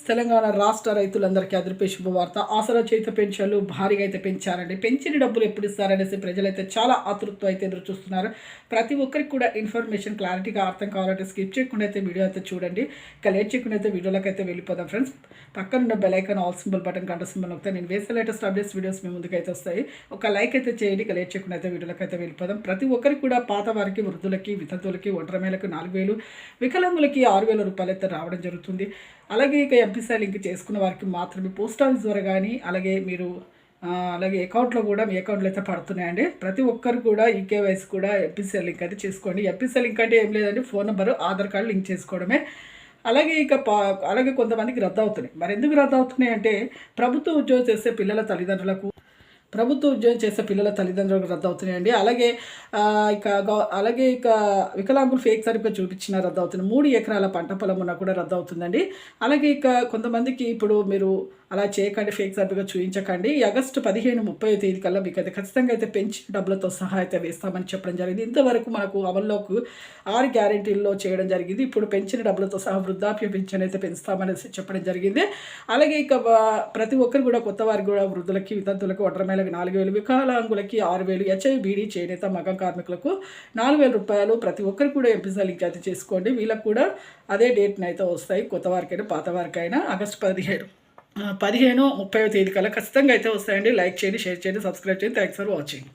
తెలంగాణ రాష్ట్ర రైతులందరికీ అదిరిపే శుభవార్త. ఆసరా చేతి పెన్షన్లు భారీగా అయితే పెంచారండి. పెంచిన డబ్బులు ఎప్పుడు ఇస్తారనేసి ప్రజలైతే చాలా ఆతృతతో అయితే ఎదురు చూస్తున్నారు. ప్రతి ఒక్కరికి కూడా ఇన్ఫర్మేషన్ క్లారిటీగా అర్థం కావాలంటే స్కిప్ చేయకుండా అయితే వీడియో అయితే చూడండి. ఇక లేట్ చేయకుండా అయితే వీడియోలోకి అయితే వెళ్ళిపోదాం ఫ్రెండ్స్. పక్కనున్న bell icon all symbol button గంట సింబల్ నొక్కితే నేను వేసే లేటెస్ట్ అప్డేట్స్ వీడియోస్ మీ ముందుకైతే వస్తాయి. ఒక లైక్ అయితే చేయండి. ఇక లేట్ చేయకుండా అయితే వీడియోలోకి అయితే వెళ్ళిపోదాం. ప్రతి ఒక్కరికి కూడా పాత వారికి, వృద్ధులకి, వితంతువులకి, ఒంటరిమేలకు 4,000, వికలాంగులకి 6,000 రూపాయలు అయితే రావడం జరుగుతుంది. అలాగే ఇక ఎంపీసీ లింక్ చేసుకున్న వారికి మాత్రమే పోస్ట్ ఆఫీస్ ద్వారా కానీ అలాగే మీరు అలాగే అకౌంట్లో కూడా మీ అకౌంట్లో అయితే పడుతున్నాయండి. ప్రతి ఒక్కరు కూడా ఈకేవైసీ కూడా ఎంపీసీ లింక్ అయితే చేసుకోండి. ఎంపీసీ లింక్ అంటే ఏం లేదండి, phone number, Aadhaar card link చేసుకోవడమే. అలాగే అలాగే కొంతమందికి రద్దు అవుతున్నాయి. మరి ఎందుకు రద్దు అవుతున్నాయి అంటే ప్రభుత్వ ఉద్యోగం చేసే పిల్లల తల్లిదండ్రులకు రద్దు అవుతున్నాయండి. అలాగే వికలాంగులు ఫేక్ సర్టిఫికేట్ చూపించిన రద్దు అవుతుంది. 3 ఎకరాల పంట పొలం ఉన్నా కూడా రద్దు అవుతుందండి. అలాగే కొంతమందికి ఇప్పుడు మీరు అలా చేయకండి, ఫేక్ సర్టిఫికేట్ చూపించకండి. ఈ ఆగస్టు 15, 30 తేదీ కల్లా మీకు అయితే ఖచ్చితంగా అయితే పెంచి డబ్బులతో సహా అయితే వేస్తామని చెప్పడం జరిగింది. ఇంతవరకు మనకు అమల్లోకి 6 గ్యారెంటీల్లో చేయడం జరిగింది. ఇప్పుడు పెంచిన డబ్బులతో సహా వృద్ధాప్య పెన్షన్ అయితే పెంచుతామనేసి చెప్పడం జరిగింది. అలాగే ప్రతి ఒక్కరు కూడా కొత్త వారికి కూడా వృద్ధులకి, వితంతులకు, ఒంటరిమేలకు 4,000, వికలాంగులకి 6,000, హెచ్ఐబీడీ చేనేత మగం కార్మికులకు 4,000 రూపాయలు. ప్రతి ఒక్కరు కూడా ఎంపీసీ లింక్ అయితే చేసుకోండి. వీళ్ళకి కూడా అదే డేట్ని అయితే వస్తాయి. కొత్త వారికైనా పాత వారికైనా ఆగస్టు 15, 30 తేదీ కల్లా ఖచ్చితంగా అయితే వస్తాయండి. లైక్ చేయండి, షేర్ చేయండి, సబ్స్క్రైబ్ చేయండి. Thanks for watching.